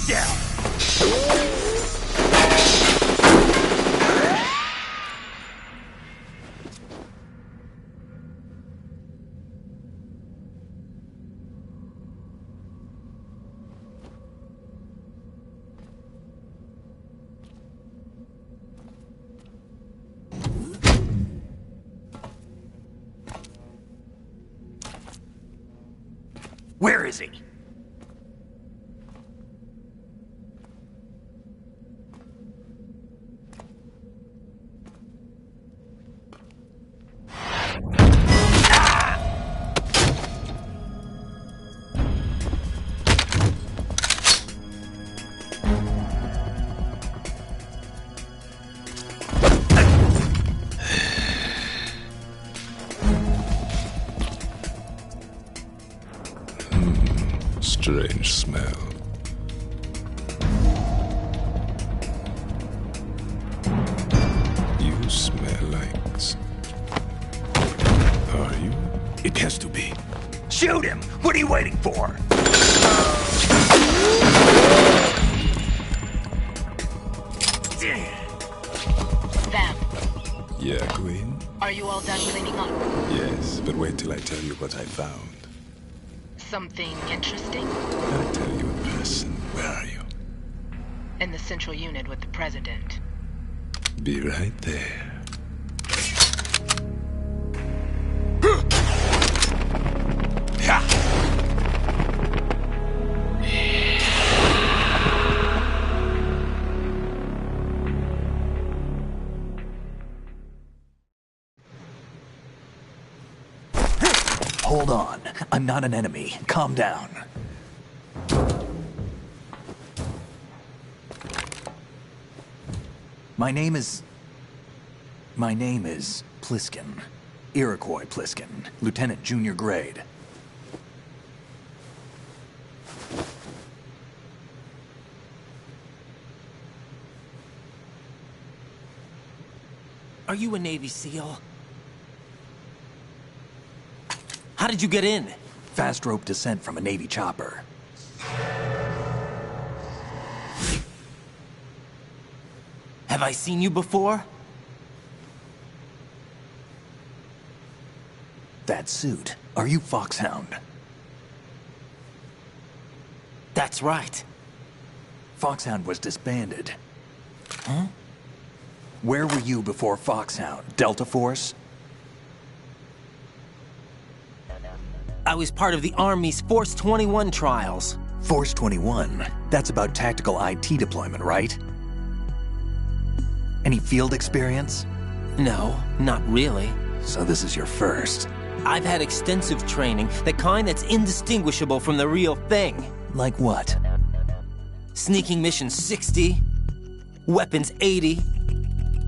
down! Where is he? Strange smell. You smell like... Are you? It has to be. Shoot him! What are you waiting for? Vam, Yeah, Queen? are you all done cleaning up? Yes, but wait till I tell you what I found. Something interesting? I'll tell you in person. Where are you? In the central unit with the president. Be right there. Hold on. I'm not an enemy. Calm down. My name is Pliskin. Iroquois Pliskin. Lieutenant Junior Grade. Are you a Navy SEAL? How did you get in? Fast rope descent from a Navy chopper. Have I seen you before? That suit. Are you Foxhound? That's right. Foxhound was disbanded. Huh? Where were you before Foxhound? Delta Force? I was part of the Army's Force 21 trials. Force 21? That's about tactical IT deployment, right? Any field experience? No, not really. So this is your first. I've had extensive training, the kind that's indistinguishable from the real thing. Like what? Sneaking mission 60, weapons 80,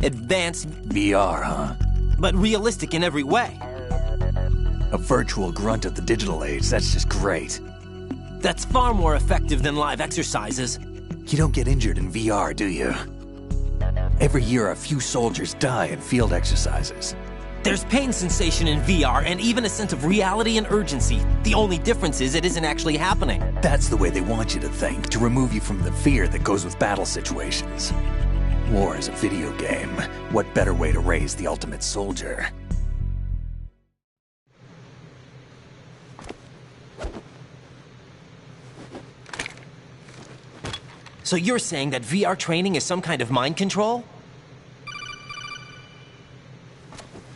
advanced, VR, huh? but realistic in every way. A virtual grunt of the digital age, that's just great. That's far more effective than live exercises. You don't get injured in VR, do you? Every year a few soldiers die in field exercises. There's pain sensation in VR and even a sense of reality and urgency. The only difference is it isn't actually happening. That's the way they want you to think, to remove you from the fear that goes with battle situations. War is a video game. What better way to raise the ultimate soldier? So you're saying that VR training is some kind of mind control?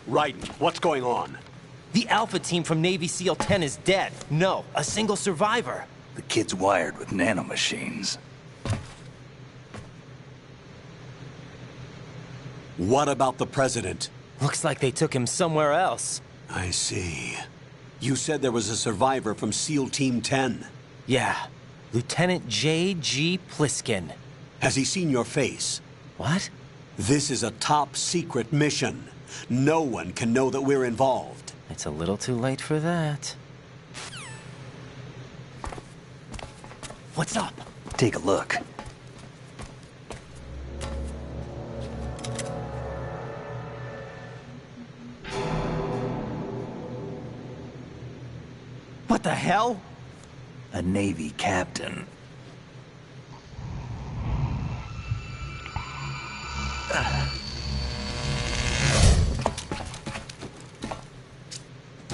Right. What's going on? The Alpha team from Navy SEAL 10 is dead. No, a single survivor. The kid's wired with nanomachines. What about the president? Looks like they took him somewhere else. I see. You said there was a survivor from SEAL Team 10. Yeah, Lieutenant J.G. Pliskin. Has he seen your face? What? This is a top secret mission. No one can know that we're involved. It's a little too late for that. What's up? Take a look. What the hell? A Navy captain.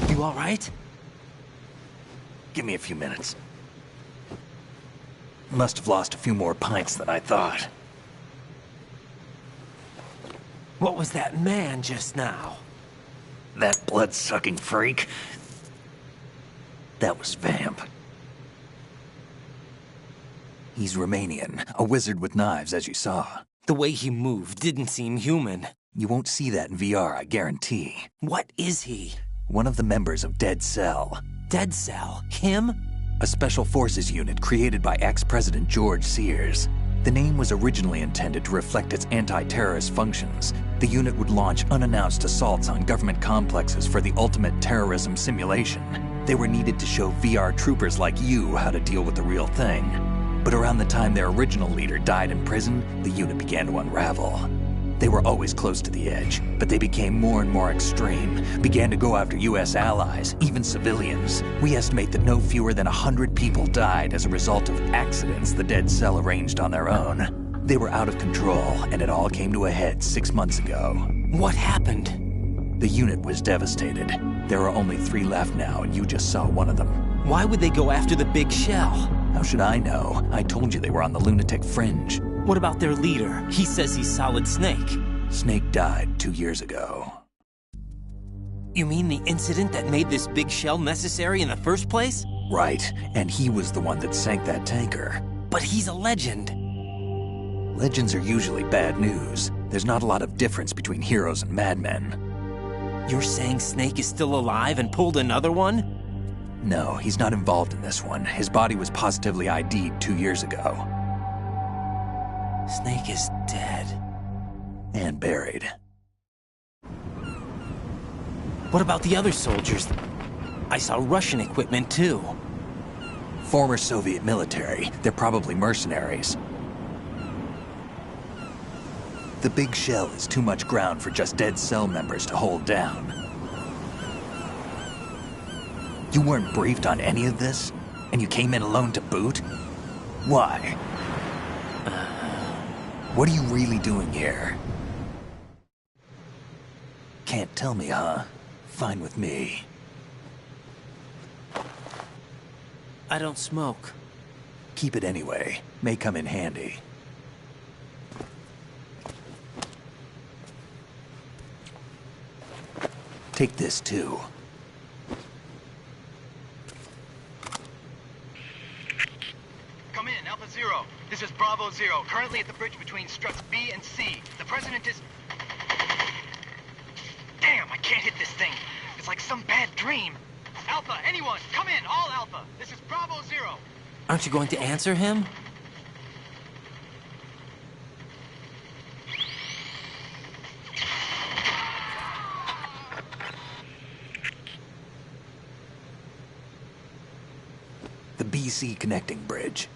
You all right? Give me a few minutes. Must have lost a few more pints than I thought. What was that man just now? That blood-sucking freak? That was Vamp. He's Romanian, a wizard with knives, as you saw. The way he moved didn't seem human. You won't see that in VR, I guarantee. What is he? One of the members of Dead Cell. Dead Cell? Him? A special forces unit created by ex-President George Sears. The name was originally intended to reflect its anti-terrorist functions. The unit would launch unannounced assaults on government complexes for the ultimate terrorism simulation. They were needed to show VR troopers like you how to deal with the real thing. But around the time their original leader died in prison, the unit began to unravel. They were always close to the edge, but they became more and more extreme, began to go after US allies, even civilians. We estimate that no fewer than 100 people died as a result of accidents the Dead Cell arranged on their own. They were out of control, and it all came to a head 6 months ago. What happened? The unit was devastated. There are only 3 left now, and you just saw one of them. Why would they go after the big shell? How should I know? I told you they were on the lunatic fringe. What about their leader? He says he's Solid Snake. Snake died 2 years ago. You mean the incident that made this big shell necessary in the first place? Right, and he was the one that sank that tanker. But he's a legend. Legends are usually bad news. There's not a lot of difference between heroes and madmen. You're saying Snake is still alive and pulled another one? No, he's not involved in this one. His body was positively ID'd 2 years ago. Snake is dead. And buried. What about the other soldiers? I saw Russian equipment too. Former Soviet military. They're probably mercenaries. The big shell is too much ground for just Dead Cell members to hold down. You weren't briefed on any of this? And you came in alone to boot? Why? What are you really doing here? Can't tell me, huh? Fine with me. I don't smoke. Keep it anyway. May come in handy. Take this too. Come in, Alpha Zero. This is Bravo Zero, currently at the bridge between struts B and C. The President is... Damn, I can't hit this thing. It's like some bad dream. Alpha, anyone, come in, all Alpha. This is Bravo Zero. Aren't you going to answer him? The BC connecting bridge.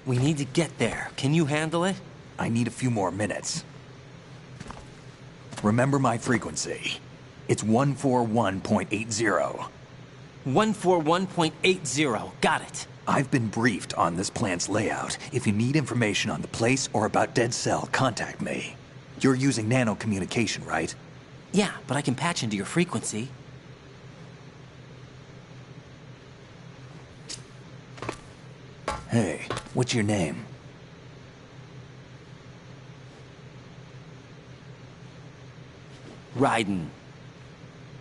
We need to get there. Can you handle it? I need a few more minutes. Remember my frequency. It's 141.80. 141.80. Got it. I've been briefed on this plant's layout. If you need information on the place or about Dead Cell, contact me. You're using nano communication, right? Yeah, but I can patch into your frequency. Hey, what's your name? Raiden.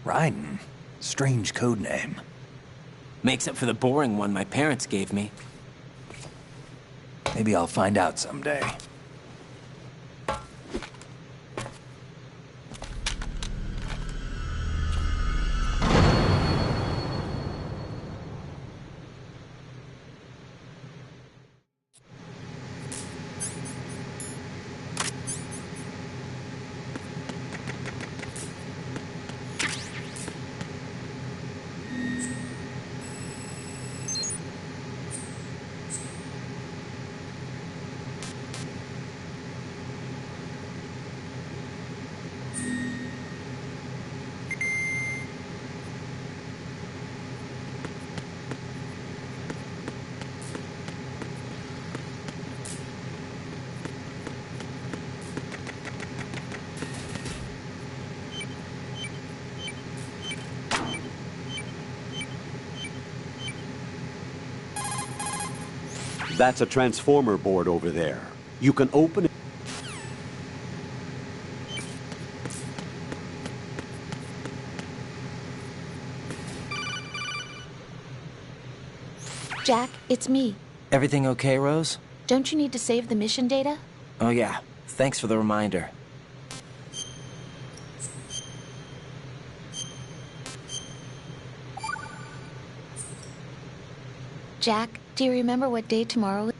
Raiden? Strange code name. Makes up for the boring one my parents gave me. Maybe I'll find out someday. That's a transformer board over there. You can open it. Jack, it's me. Everything okay, Rose? Don't you need to save the mission data? Oh yeah, thanks for the reminder. Jack, do you remember what day tomorrow is?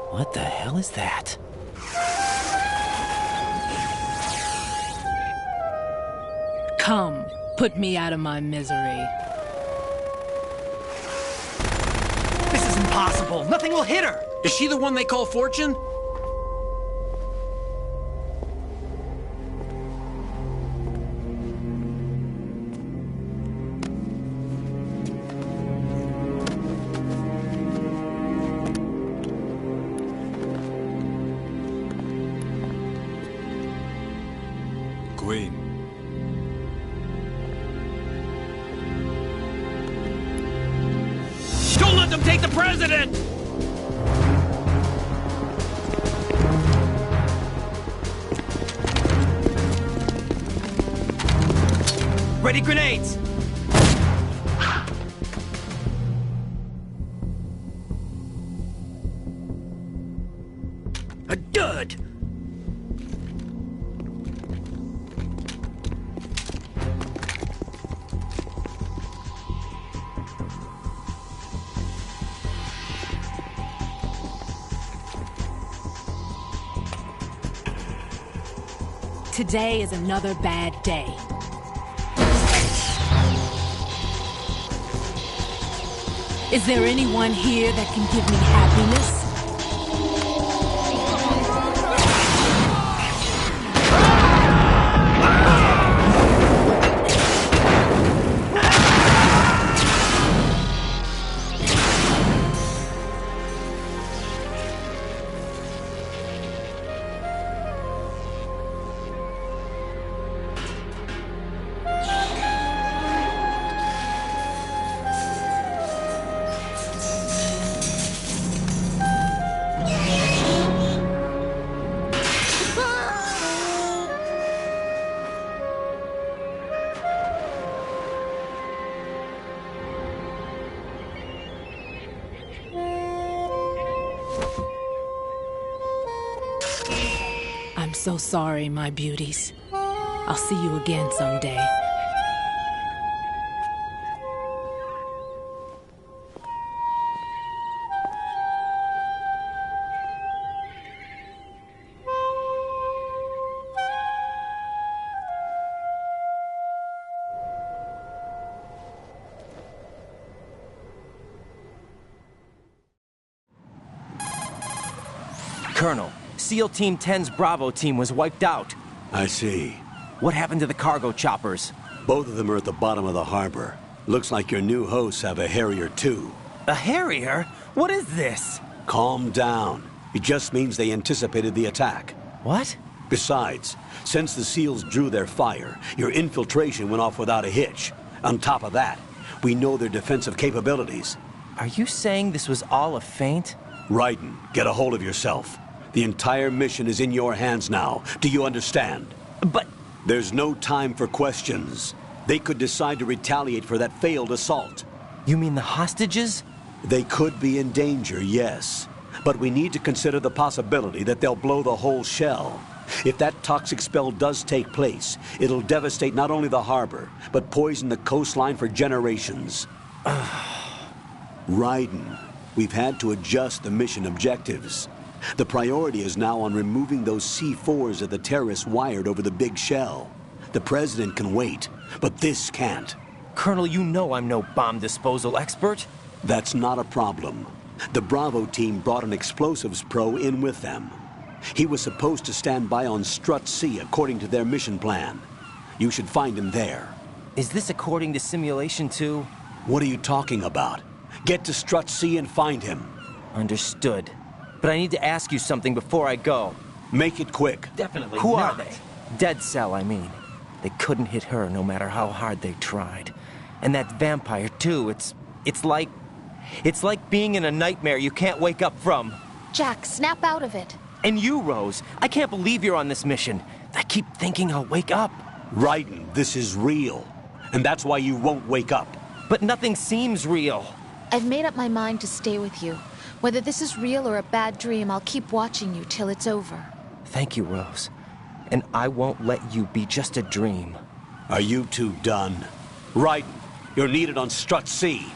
What the hell is that? Come, put me out of my misery. This is impossible. Nothing will hit her. Is she the one they call Fortune? Queen. Don't let them take the president! Ready grenades! A dud! Today is another bad day. Is there anyone here that can give me happiness? I'm so sorry, my beauties. I'll see you again someday. Colonel, SEAL Team 10's Bravo team was wiped out. I see. What happened to the cargo choppers? Both of them are at the bottom of the harbor. Looks like your new hosts have a Harrier too. A Harrier? What is this? Calm down. It just means they anticipated the attack. What? Besides, since the SEALs drew their fire, your infiltration went off without a hitch. On top of that, we know their defensive capabilities. Are you saying this was all a feint? Raiden, get a hold of yourself. The entire mission is in your hands now. Do you understand? But... There's no time for questions. They could decide to retaliate for that failed assault. You mean the hostages? They could be in danger, yes. But we need to consider the possibility that they'll blow the whole shell. If that toxic spell does take place, it'll devastate not only the harbor, but poison the coastline for generations. Raiden, we've had to adjust the mission objectives. The priority is now on removing those C4s that the terrorists wired over the big shell. The President can wait, but this can't. Colonel, you know I'm no bomb disposal expert. That's not a problem. The Bravo team brought an explosives pro in with them. He was supposed to stand by on Strut C according to their mission plan. You should find him there. Is this according to simulation too? What are you talking about? Get to Strut C and find him. Understood. But I need to ask you something before I go. Make it quick. Definitely. Who are they? Dead Cell, I mean. They couldn't hit her no matter how hard they tried. And that vampire too, it's like being in a nightmare you can't wake up from. Jack, snap out of it. And you, Rose, I can't believe you're on this mission. I keep thinking I'll wake up. Raiden, this is real. And that's why you won't wake up. But nothing seems real. I've made up my mind to stay with you. Whether this is real or a bad dream, I'll keep watching you till it's over. Thank you, Rose. And I won't let you be just a dream. Are you two done? Raiden, you're needed on Strut C.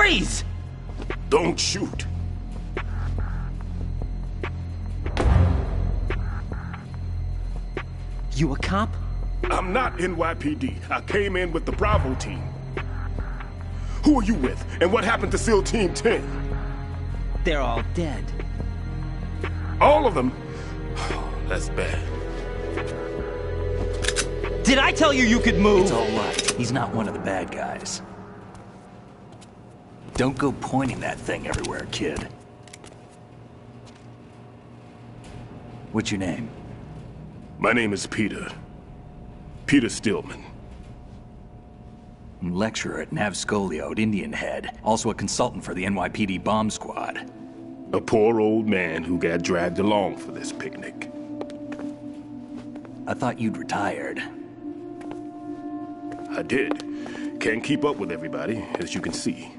Freeze! Don't shoot. You a cop? I'm not NYPD. I came in with the Bravo team. Who are you with? And what happened to SEAL Team 10? They're all dead. All of them? Oh, that's bad. Did I tell you you could move? It's all right. He's not one of the bad guys. Don't go pointing that thing everywhere, kid. What's your name? My name is Peter. Peter Stillman. Lecturer at Navscolio at Indian Head. Also a consultant for the NYPD bomb squad. A poor old man who got dragged along for this picnic. I thought you'd retired. I did. Can't keep up with everybody, as you can see.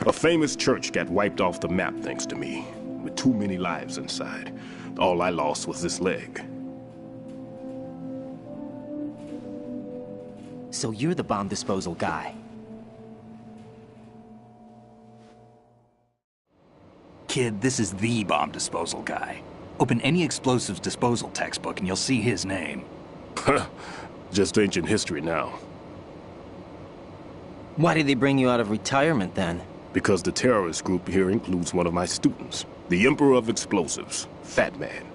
A famous church got wiped off the map thanks to me, with too many lives inside. All I lost was this leg. So you're the bomb disposal guy. Kid, this is the bomb disposal guy. Open any explosives disposal textbook and you'll see his name. Just ancient history now. Why did they bring you out of retirement then? Because the terrorist group here includes one of my students, the Emperor of Explosives, Fat Man.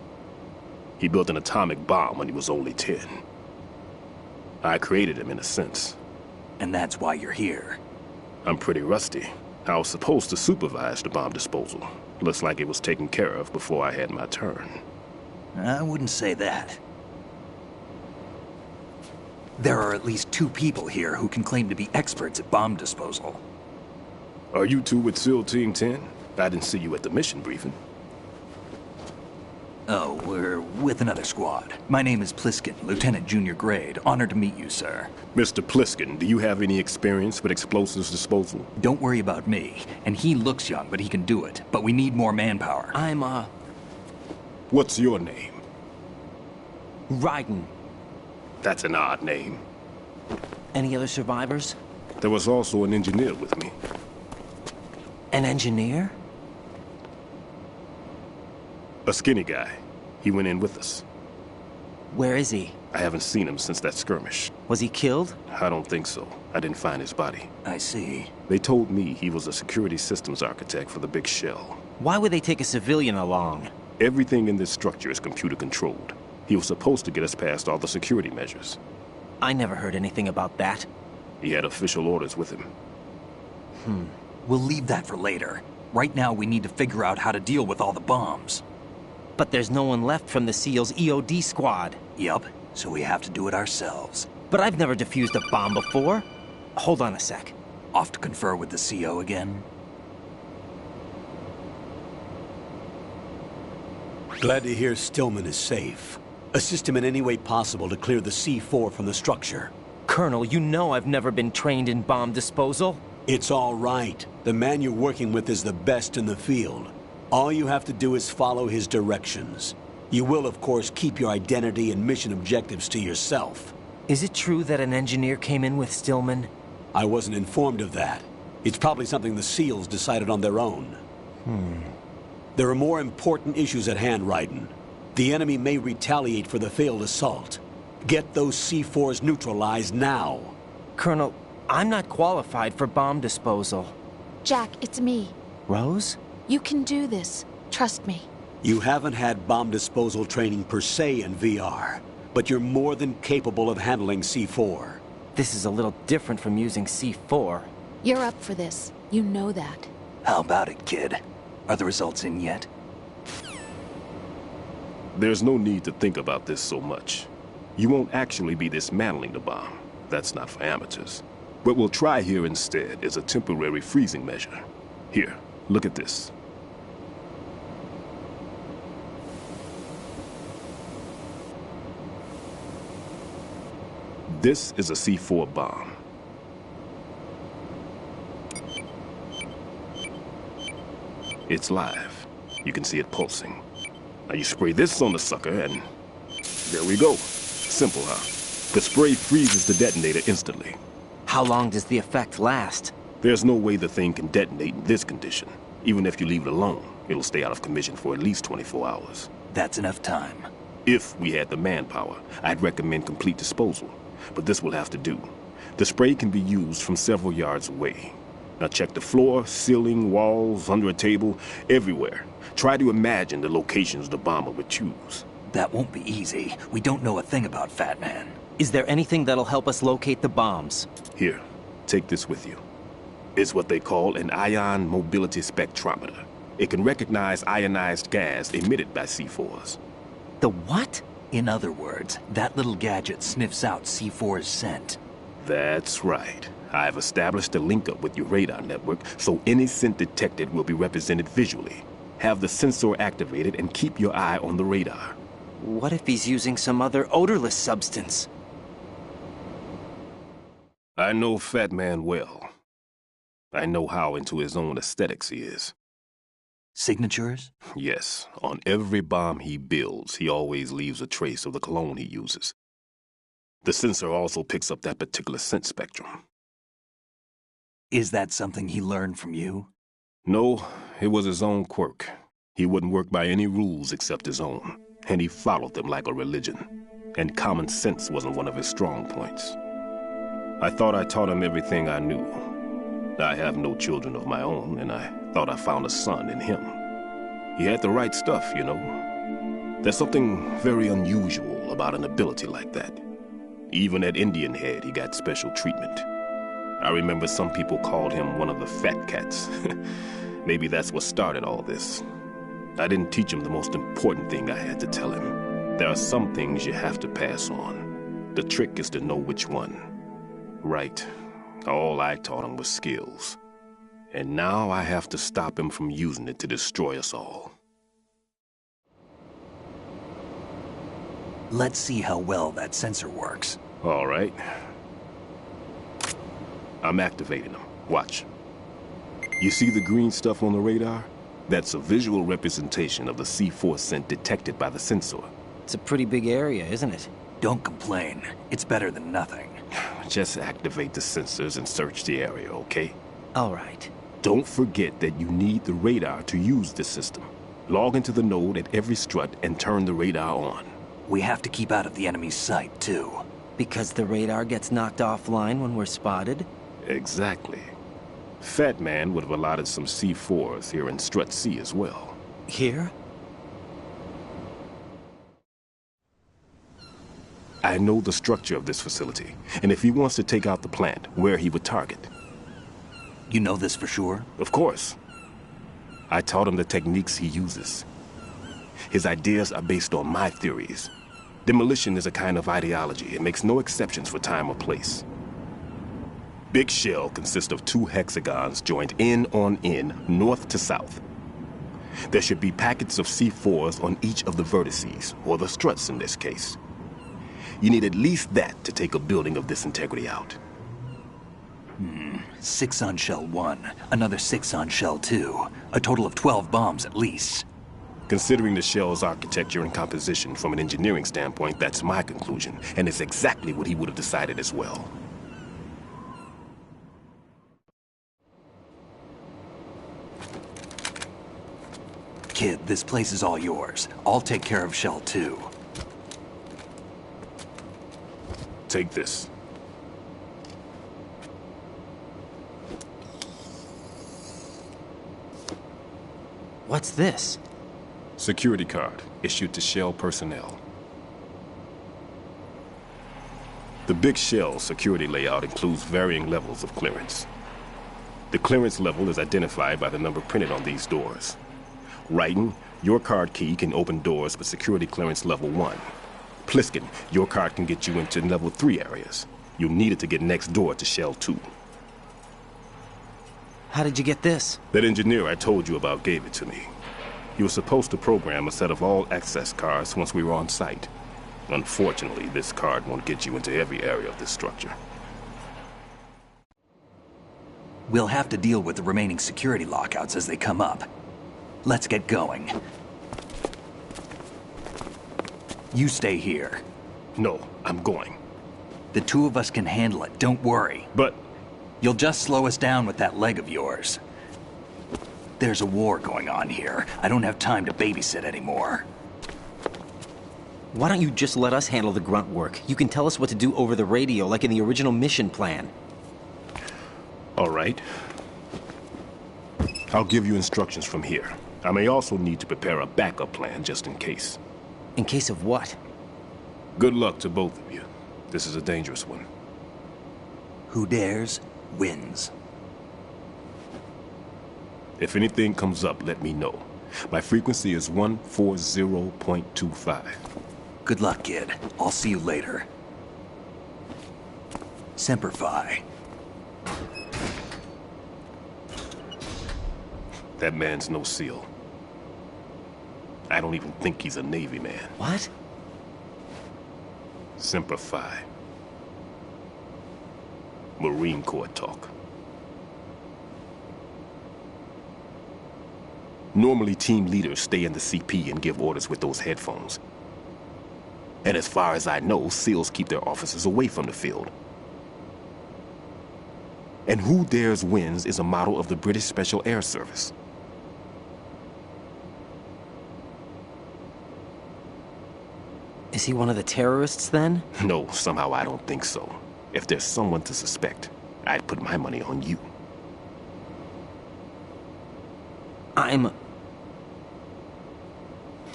He built an atomic bomb when he was only 10. I created him in a sense. And that's why you're here. I'm pretty rusty. I was supposed to supervise the bomb disposal. Looks like it was taken care of before I had my turn. I wouldn't say that. There are at least 2 people here who can claim to be experts at bomb disposal. Are you two with SEAL Team 10? I didn't see you at the mission briefing. Oh, we're with another squad. My name is Pliskin, Lieutenant Junior Grade. Honored to meet you, sir. Mr. Pliskin, do you have any experience with explosives disposal? Don't worry about me. And he looks young, but he can do it. But we need more manpower. I'm, What's your name? Raiden. That's an odd name. Any other survivors? There was also an engineer with me. An engineer? A skinny guy. He went in with us. Where is he? I haven't seen him since that skirmish. Was he killed? I don't think so. I didn't find his body. I see. They told me he was a security systems architect for the big shell. Why would they take a civilian along? Everything in this structure is computer controlled. He was supposed to get us past all the security measures. I never heard anything about that. He had official orders with him. We'll leave that for later. Right now, we need to figure out how to deal with all the bombs. But there's no one left from the SEAL's EOD squad. Yup, so we have to do it ourselves. But I've never defused a bomb before. Hold on a sec. Off to confer with the CO again? Glad to hear Stillman is safe. Assist him in any way possible to clear the C4 from the structure. Colonel, you know I've never been trained in bomb disposal. It's all right. The man you're working with is the best in the field. All you have to do is follow his directions. You will, of course, keep your identity and mission objectives to yourself. Is it true that an engineer came in with Stillman? I wasn't informed of that. It's probably something the SEALs decided on their own. There are more important issues at hand, Raiden. The enemy may retaliate for the failed assault. Get those C4s neutralized now. Colonel, I'm not qualified for bomb disposal. Jack, it's me. Rose? You can do this. Trust me. You haven't had bomb disposal training per se in VR, but you're more than capable of handling C4. This is a little different from using C4. You're up for this. You know that. How about it, kid? Are the results in yet? There's no need to think about this so much. You won't actually be dismantling the bomb. That's not for amateurs. What we'll try here instead is a temporary freezing measure. Here, look at this. This is a C4 bomb. It's live. You can see it pulsing. Now you spray this on the sucker and there we go. Simple, huh? The spray freezes the detonator instantly. How long does the effect last? There's no way the thing can detonate in this condition. Even if you leave it alone, it'll stay out of commission for at least 24 hours. That's enough time. If we had the manpower, I'd recommend complete disposal. But this will have to do. The spray can be used from several yards away. Now check the floor, ceiling, walls, under a table, everywhere. Try to imagine the locations the bomber would choose. That won't be easy. We don't know a thing about Fat Man. Is there anything that'll help us locate the bombs? Here, take this with you. It's what they call an ion mobility spectrometer. It can recognize ionized gas emitted by C4s. The what? In other words, that little gadget sniffs out C4's scent. That's right. I've established a link-up with your radar network, so any scent detected will be represented visually. Have the sensor activated and keep your eye on the radar. What if he's using some other odorless substance? I know Fat Man well. I know how into his own aesthetics he is. Signatures? Yes, on every bomb he builds, he always leaves a trace of the cologne he uses. The sensor also picks up that particular scent spectrum. Is that something he learned from you? No, it was his own quirk. He wouldn't work by any rules except his own, and he followed them like a religion. And common sense wasn't one of his strong points. I thought I taught him everything I knew. I have no children of my own, and I thought I found a son in him. He had the right stuff, you know. There's something very unusual about an ability like that. Even at Indian Head, he got special treatment. I remember some people called him one of the fat cats. Maybe that's what started all this. I didn't teach him the most important thing I had to tell him. There are some things you have to pass on. The trick is to know which one. Right. All I taught him was skills. And now I have to stop him from using it to destroy us all. Let's see how well that sensor works. All right. I'm activating them. Watch. You see the green stuff on the radar? That's a visual representation of the C4 scent detected by the sensor. It's a pretty big area, isn't it? Don't complain. It's better than nothing. Just activate the sensors and search the area, okay? All right. Don't forget that you need the radar to use this system. Log into the node at every strut and turn the radar on. We have to keep out of the enemy's sight, too. Because the radar gets knocked offline when we're spotted? Exactly. Fat Man would have allotted some C4s here in Strut C as well. Here? I know the structure of this facility, and if he wants to take out the plant, where he would target. You know this for sure? Of course. I taught him the techniques he uses. His ideas are based on my theories. Demolition is a kind of ideology. It makes no exceptions for time or place. Big shell consists of 2 hexagons joined end on end, north to south. There should be packets of C4s on each of the vertices, or the struts in this case. You need at least that to take a building of this integrity out. 6 on shell 1, another 6 on shell 2. A total of 12 bombs at least. Considering the shell's architecture and composition from an engineering standpoint, that's my conclusion, and it's exactly what he would have decided as well. Kid, this place is all yours. I'll take care of shell 2. Take this. What's this? Security card, issued to Shell personnel. The Big Shell security layout includes varying levels of clearance. The clearance level is identified by the number printed on these doors. Raiden, your card key can open doors with security clearance level 1. Pliskin, your card can get you into level 3 areas. You'll need it to get next door to Shell 2. How did you get this? That engineer I told you about gave it to me. He was supposed to program a set of all access cards once we were on site. Unfortunately, this card won't get you into every area of this structure. We'll have to deal with the remaining security lockouts as they come up. Let's get going. You stay here. No, I'm going. The 2 of us can handle it, don't worry. But... You'll just slow us down with that leg of yours. There's a war going on here. I don't have time to babysit anymore. Why don't you just let us handle the grunt work? You can tell us what to do over the radio, like in the original mission plan. All right. I'll give you instructions from here. I may also need to prepare a backup plan just in case. In case of what? Good luck to both of you. This is a dangerous one. Who dares, wins. If anything comes up, let me know. My frequency is 140.25. Good luck, kid. I'll see you later. Semper Fi. That man's no SEAL. I don't even think he's a Navy man. What? Semper Fi. Marine Corps talk. Normally, team leaders stay in the CP and give orders with those headphones. And as far as I know, SEALs keep their officers away from the field. And Who Dares Wins is a model of the British Special Air Service. Is he one of the terrorists, then? No, somehow I don't think so. If there's someone to suspect, I'd put my money on you.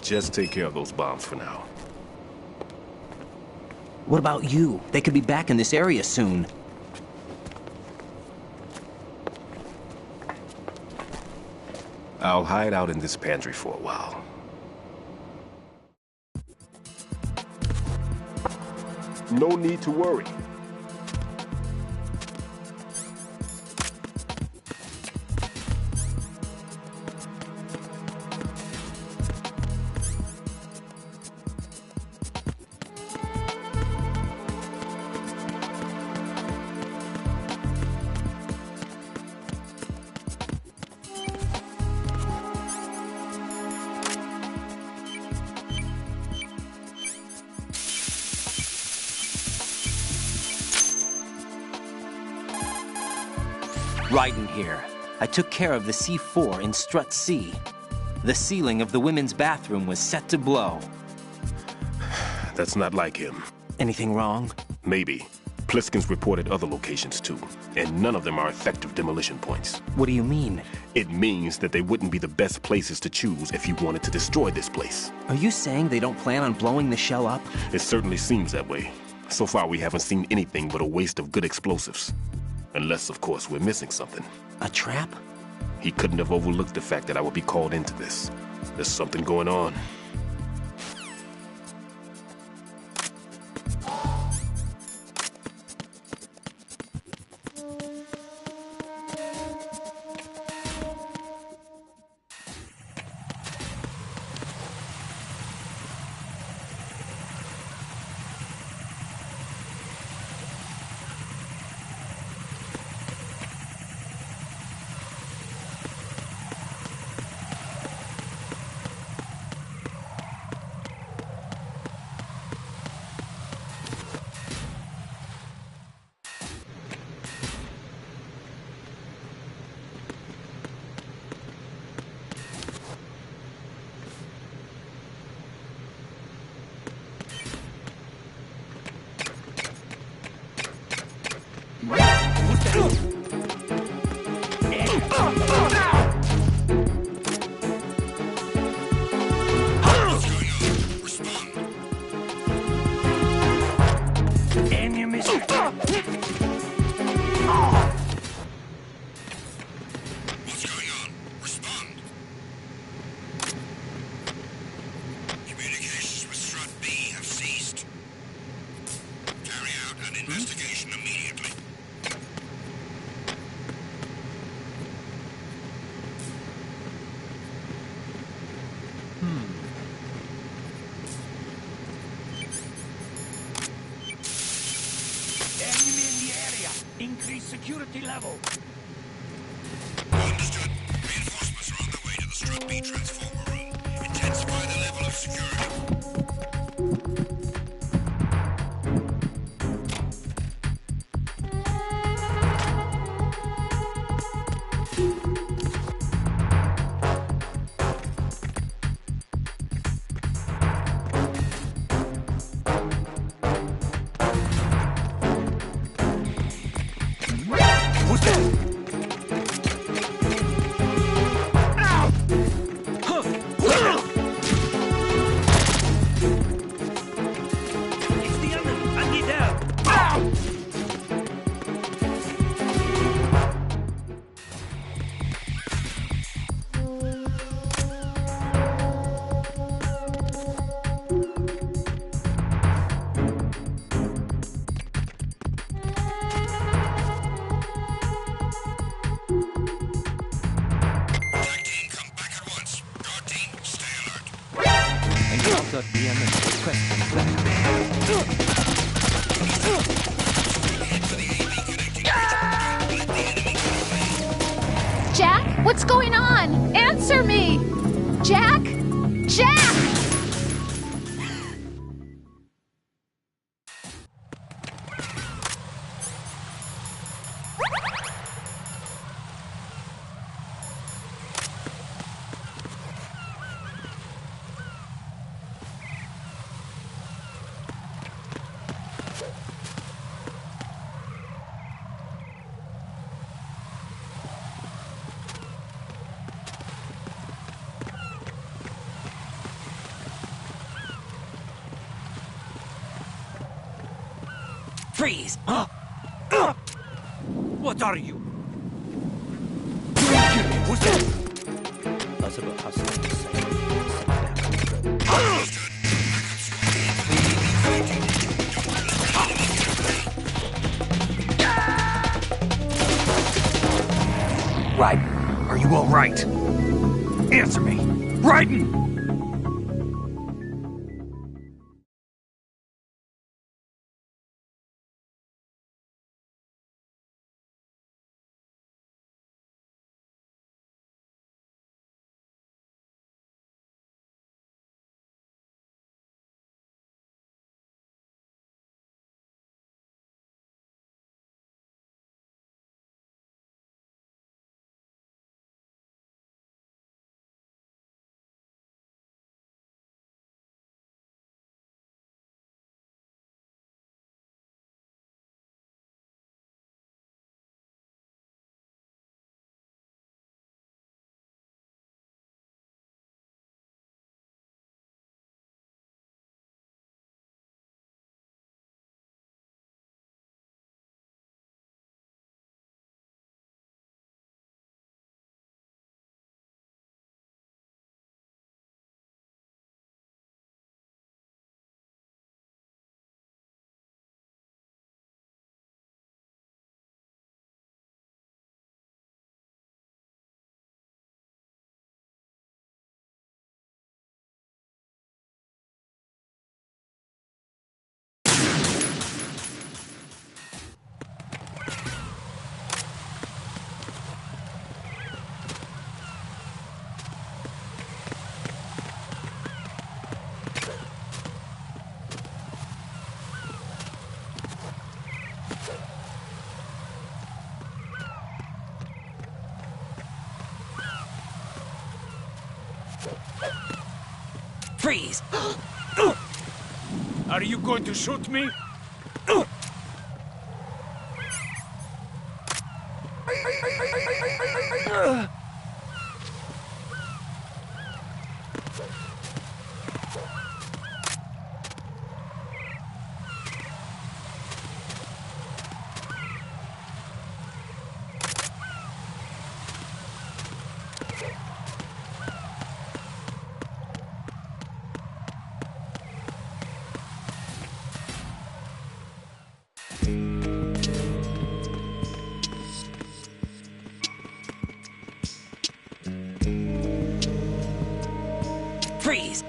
Just take care of those bombs for now. What about you? They could be back in this area soon. I'll hide out in this pantry for a while. No need to worry. Raiden here. I took care of the C4 in Strut C. The ceiling of the women's bathroom was set to blow. That's not like him. Anything wrong? Maybe. Pliskin's reported other locations too, and none of them are effective demolition points. What do you mean? It means that they wouldn't be the best places to choose if you wanted to destroy this place. Are you saying they don't plan on blowing the shell up? It certainly seems that way. So far we haven't seen anything but a waste of good explosives. Unless, of course, we're missing something. A trap? He couldn't have overlooked the fact that I would be called into this. There's something going on. Increase security level. Understood. Reinforcements are on their way to the Strut B transformer room. Intensify the level of security. Jack, what's going on? Answer me! Jack? Jack! Freeze! What are you? Who's that? Raiden, are you all right? Answer me! Raiden! Freeze! Are you going to shoot me? Freeze!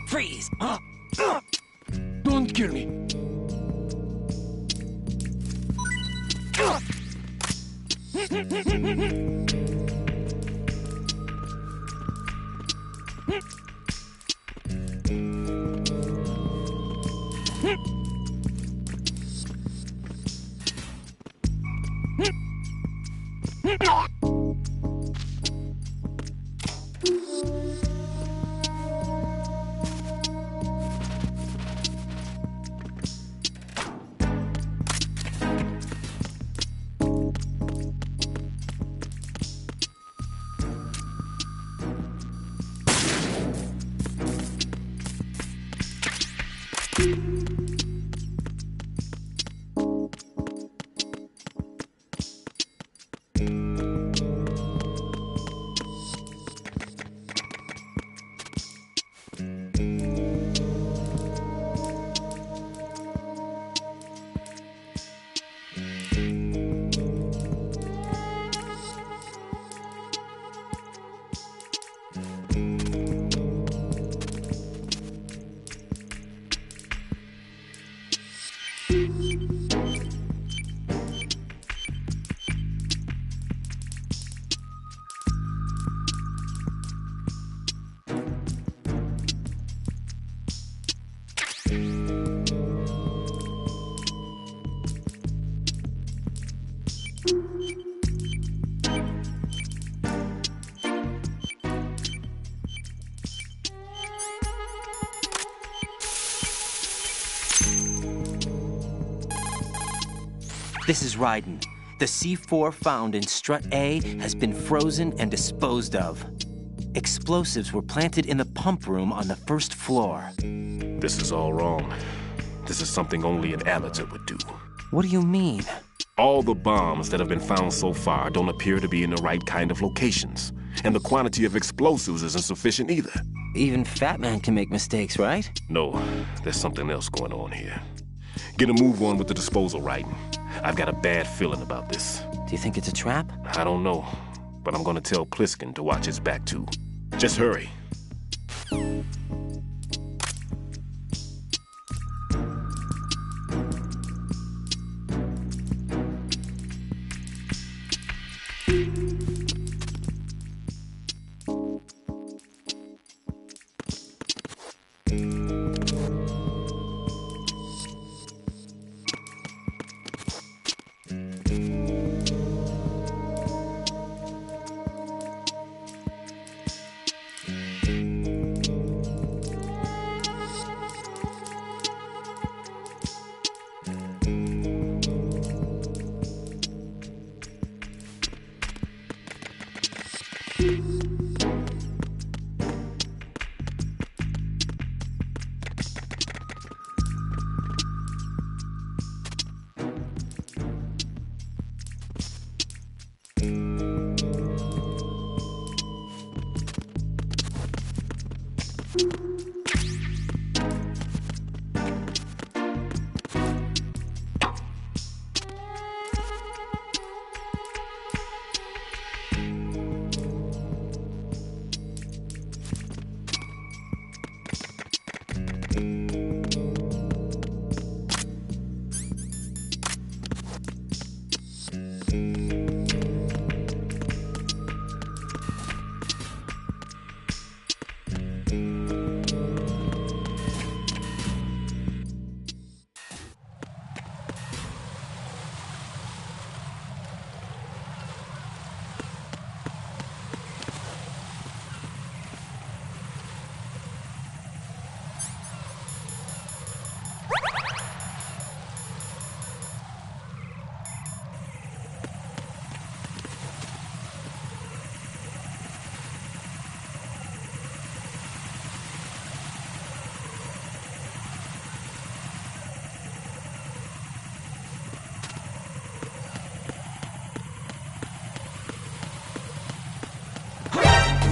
Freeze! Don't kill me. This is Raiden. The C4 found in Strut A has been frozen and disposed of. Explosives were planted in the pump room on the first floor. This is all wrong. This is something only an amateur would do. What do you mean? All the bombs that have been found so far don't appear to be in the right kind of locations. And the quantity of explosives isn't sufficient either. Even Fat Man can make mistakes, right? No, there's something else going on here. Get a move on with the disposal, Raiden. I've got a bad feeling about this. Do you think it's a trap? I don't know, but I'm gonna tell Pliskin to watch his back too. Just hurry.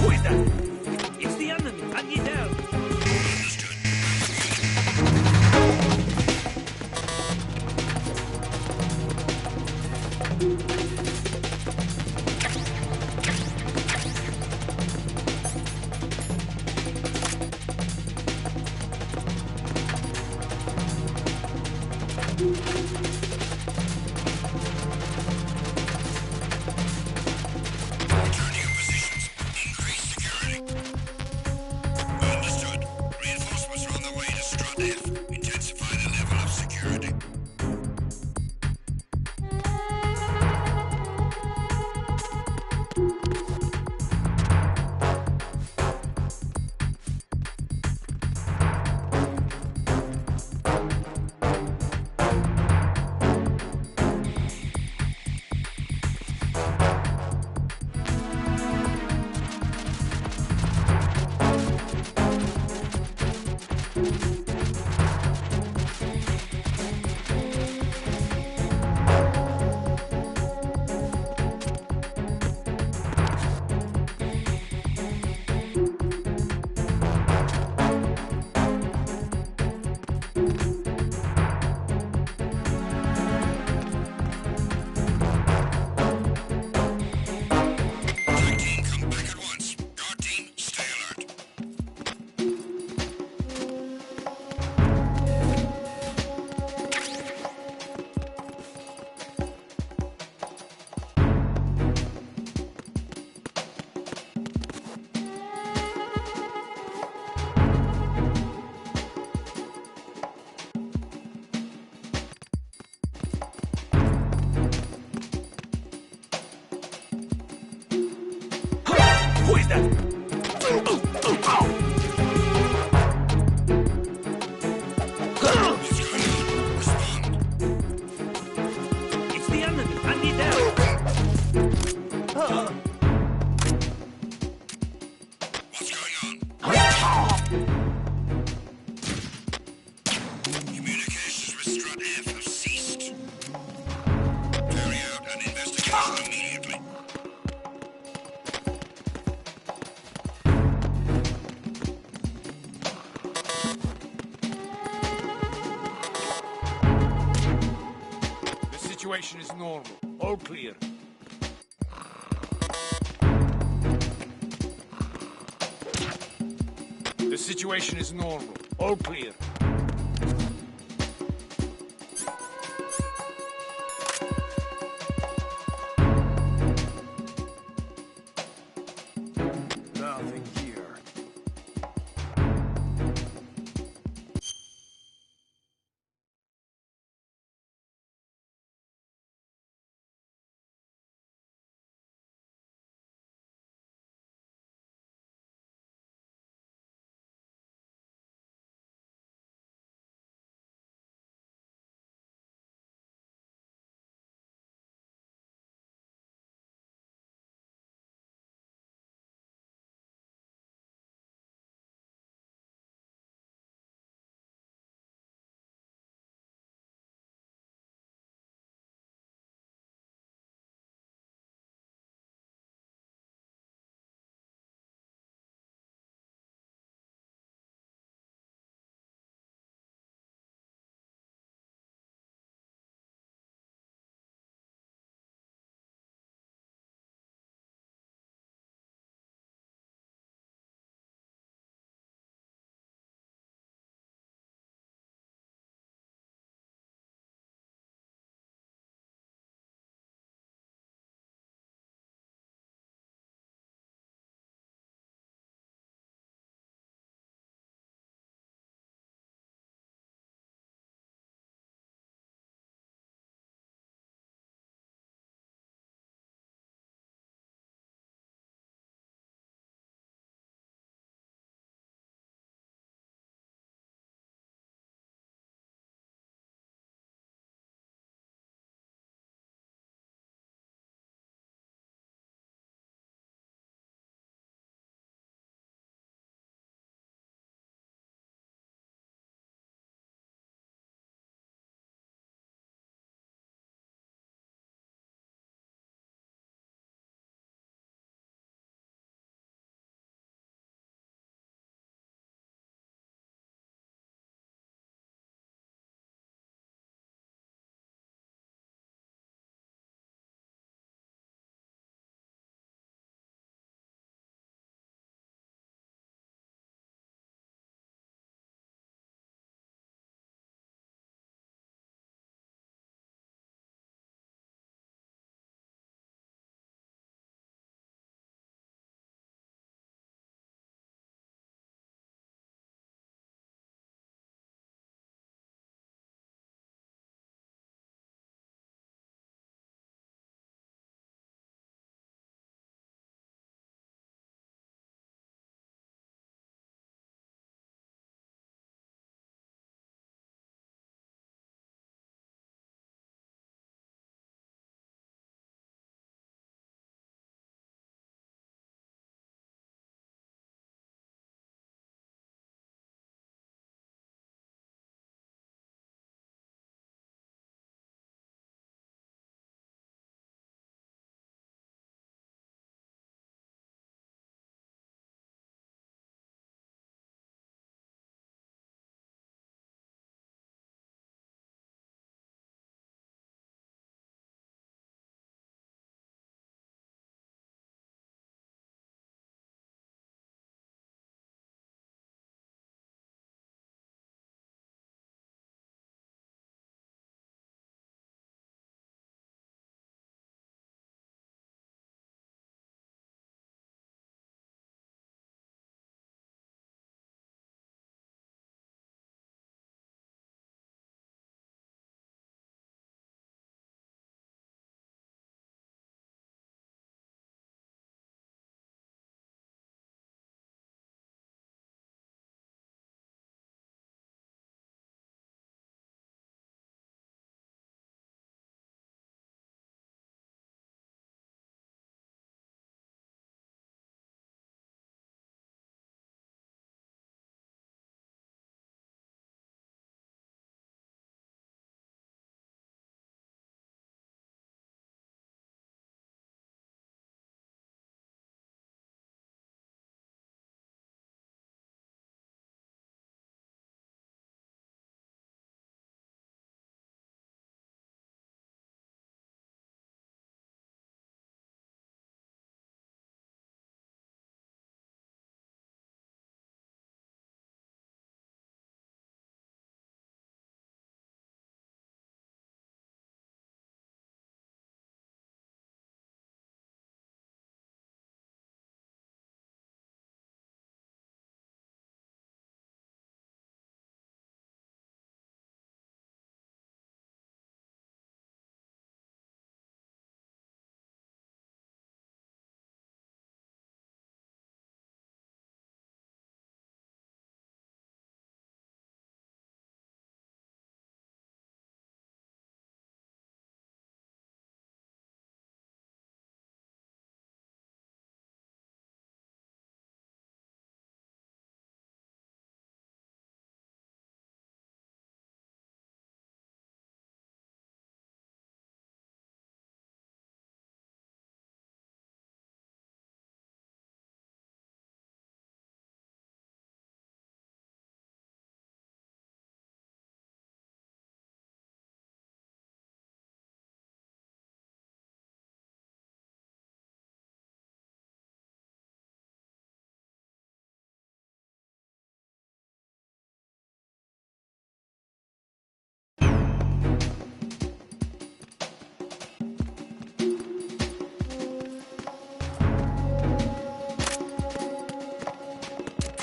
Who is that? It's the enemy. I need help. situation is normal. All clear. The situation is normal. All clear.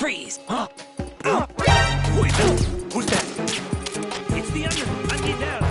Freeze! Who is that? Who's that? It's the enemy. I need help.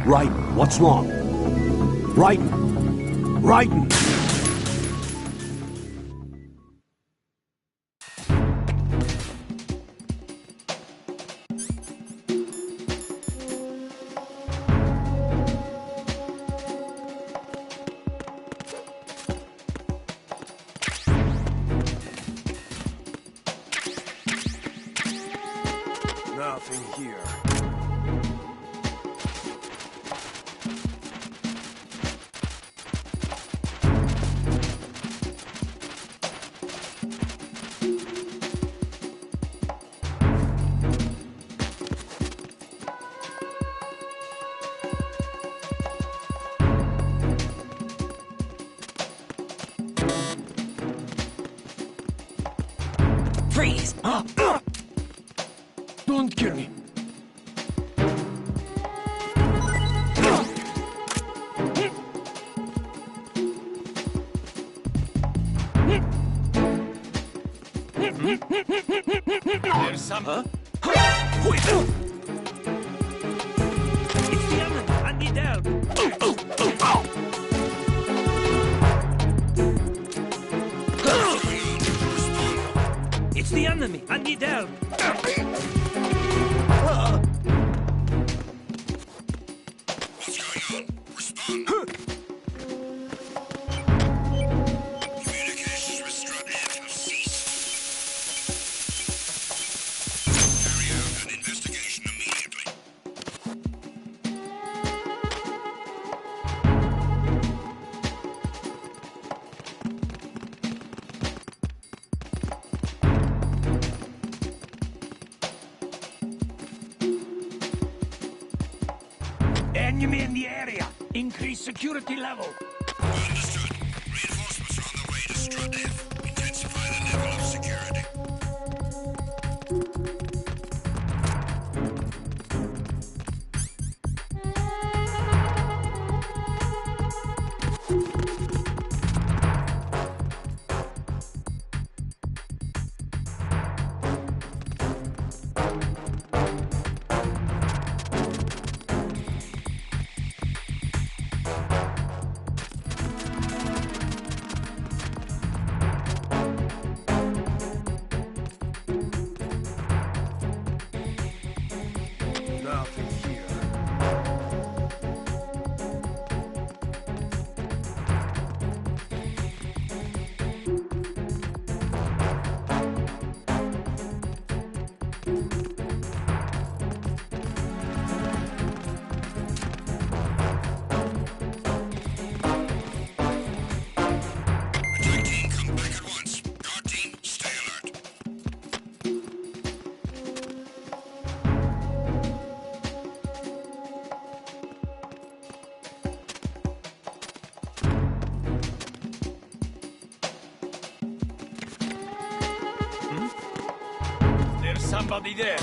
Raiden, what's wrong? Raiden! Raiden! Nothing here. Freeze! Don't kill me. There's some... Who is that? It's the enemy. I need help. It's the enemy. I need help. What's going on? Respond. Communications with Strut F have ceased. Carry out an investigation immediately. Enemy in the area. Increase security level. Understood. Reinforcements are on the way to Strut F. Intensify the level of security. Nothing here. Attack team, come back at once. Guard team, stay alert. There's somebody there.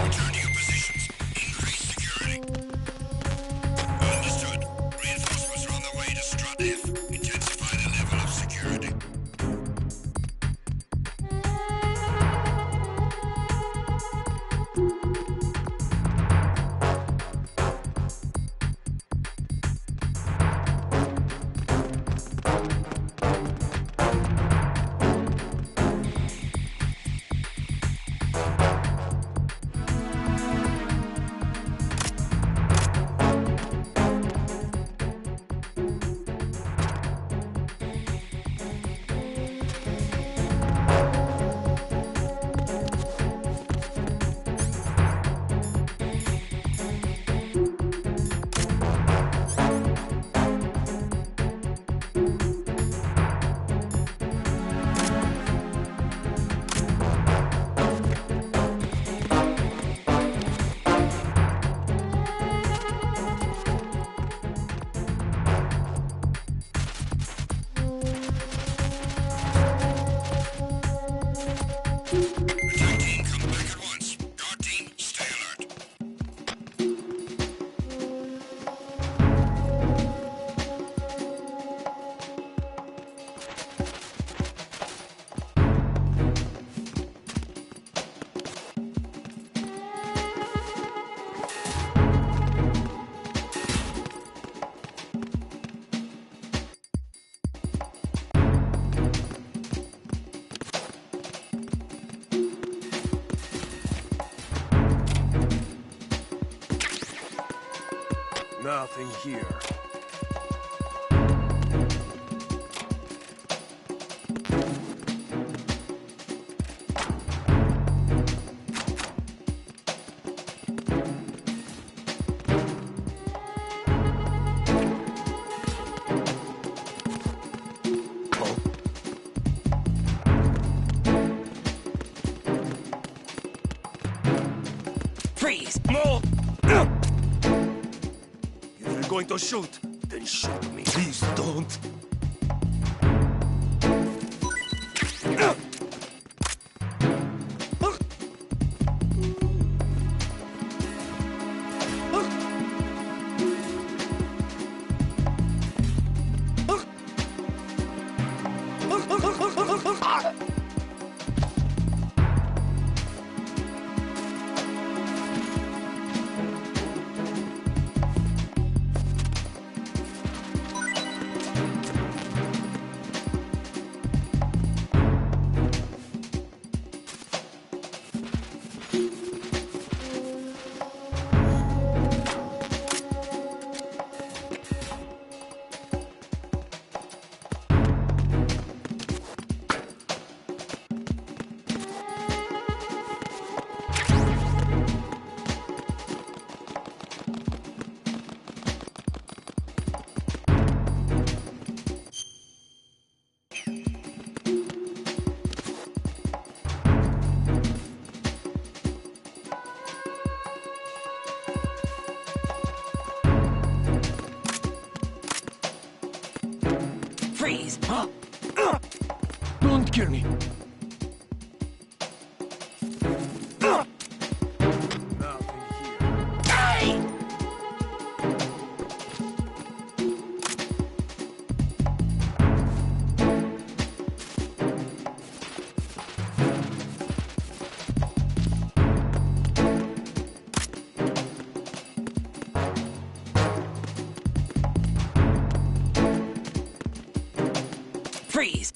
Return to your positions. Increase security. Understood. Reinforcements are on their way to Strut F. Intensify the level of security. Attack team, come back at once. Guard team, stay alert. Nothing here. Freeze! More! If you're going to shoot, then shoot me. Please don't. Freeze! Don't kill me. Freeze!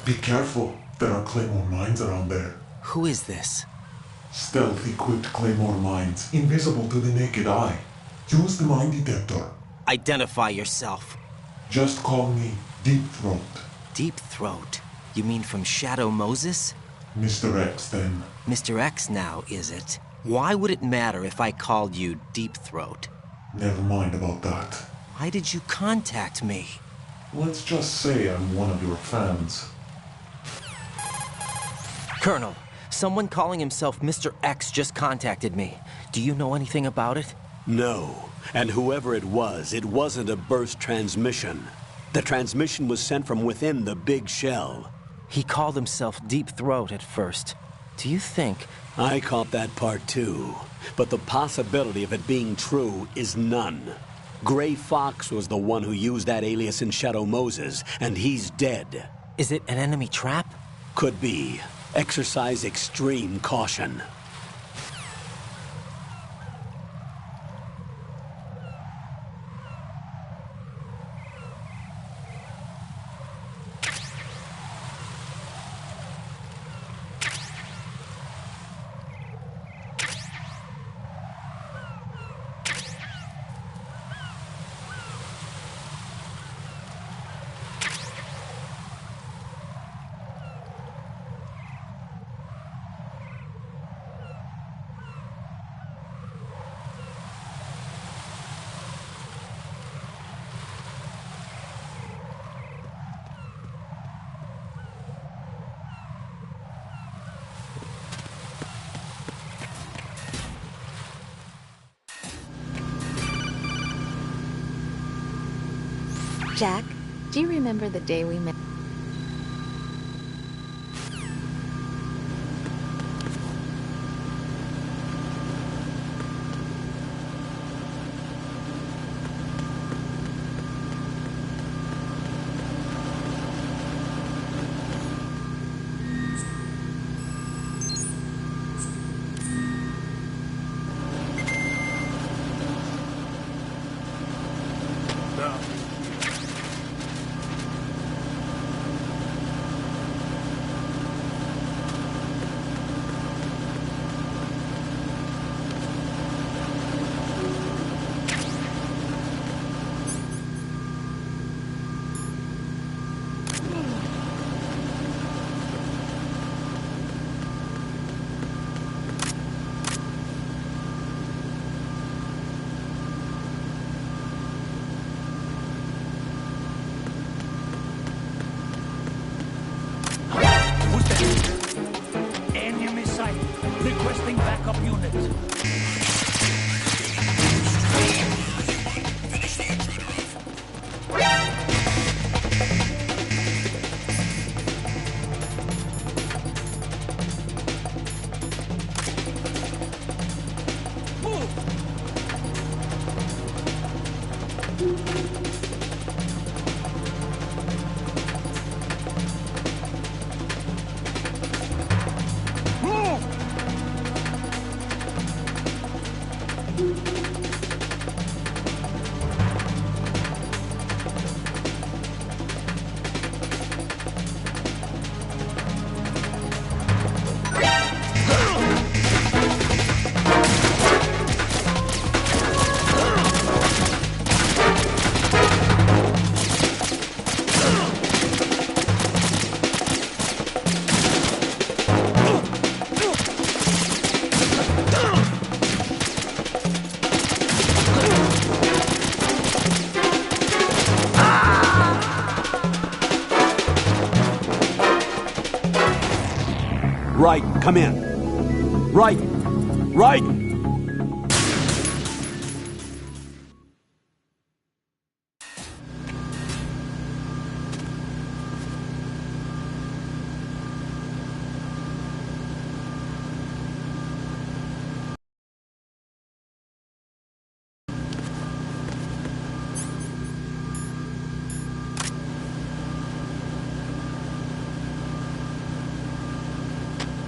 Be careful. There are Claymore mines around there. Who is this? Stealth-equipped Claymore mines, invisible to the naked eye. Use the mine detector. Identify yourself. Just call me Deep Throat. Deep Throat? You mean from Shadow Moses? Mr. X, then. Mr. X now, is it? Why would it matter if I called you Deep Throat? Never mind about that. Why did you contact me? Let's just say I'm one of your fans. Colonel, someone calling himself Mr. X just contacted me. Do you know anything about it? No. And whoever it wasn't a burst transmission. The transmission was sent from within the big shell. He called himself Deep Throat at first. Do you think... I caught that part too. But the possibility of it being true is none. Gray Fox was the one who used that alias in Shadow Moses, and he's dead. Is it an enemy trap? Could be. Exercise extreme caution. Jack, do you remember the day we met? Enemy sight. Requesting backup unit. Finish the intruder off. Right, come in. Right! Right!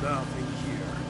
Nothing here.